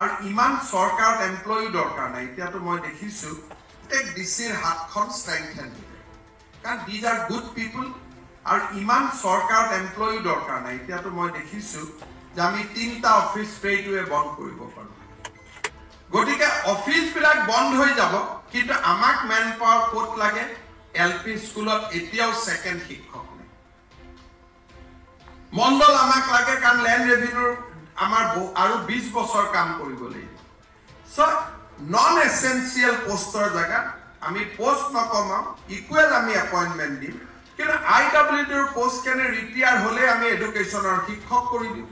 আৰু ইমান সৰকাৰ এমপ্লয়ি দৰকাৰ নাই এতিয়াতো মই দেখিছো এক ডিসিৰ হাতখন স্ট্ৰেংথেন দিলে কাৰণ দিজ আৰ গুড পিপল আৰু ইমান সৰকাৰ এমপ্লয়ি দৰকাৰ নাই এতিয়াতো মই দেখিছো যে আমি তিনটা অফিস স্ট্ৰেইটৱে বন্ধ কৰিব পাৰো গতিকে অফিস বিলাক বন্ধ হৈ যাব কিন্তু আমাক ম্যান পাৱাৰ কোট লাগে এলপি স্কুলত এতিয়াও সেকেন্ড শিক্ষক নাই মণ্ডল আমাক লাগে কাৰণ ল্যান্ড ৰেভিনিউৰ আমাৰ আৰু 20 বছৰ কাম কৰিব লাগিব সো নন এসেনশিয়াল পোষ্টৰ জায়গা আমি পোষ্ট নকমাম ইকুৱেল আমি এপয়েন্টমেন্ট দিম কিন্তু আইডব্লিউডিৰ পোষ্ট কেনে ৰিটায়াৰ হলে আমি এডুকেশনৰ শিক্ষক কৰি দিম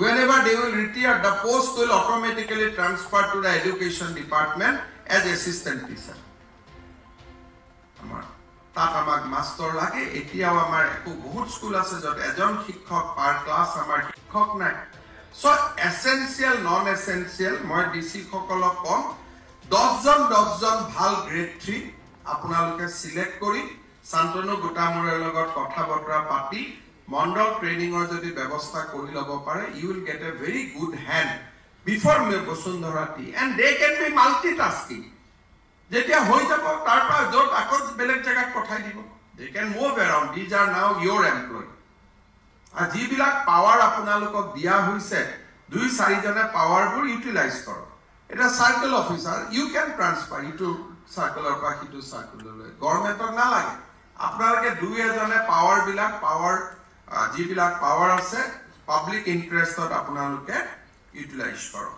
whenever they will retire the post will automatically transfer to the education department as assistant teacher amar tatamak master lage etiao amar eko bahut school ase jot ejon shiক্ষক per class amar shiক্ষক nai so essential non essential moi dc khokolok kom 10 jon bhal grade 3 apunaloke select kori santonu gutamure logot kotha botra pati Mondal training or jodi ব্যবস্থা কৰি লব পাৰে you will get a very good hand before me Bosundhara tea and they can be multitasking যেতিয়া হৈ যাব তাৰ পৰা যত আকৌ বেলেগ জায়গাত পঠাই দিব they can move around these are now your employee আজি বিলাক পাৱাৰ আপোনালোকক দিয়া হৈছে 2-4 জনে পাৱাৰ বোৰ ইউটিলাইজ কৰক এটা circle officer you can transfer to সাৰ্কেলৰ পৰা হিটো সাৰ্কেললৈ গভৰ্ণমেন্টক না লাগে আপোনালোকে 2 জনে পাৱাৰ বিলাক পাৱাৰ যিবিলাক পাৱাৰ আছে পাব্লিক ইন্টাৰেষ্টত আপোনালোকে ইউটিলাইজ কৰক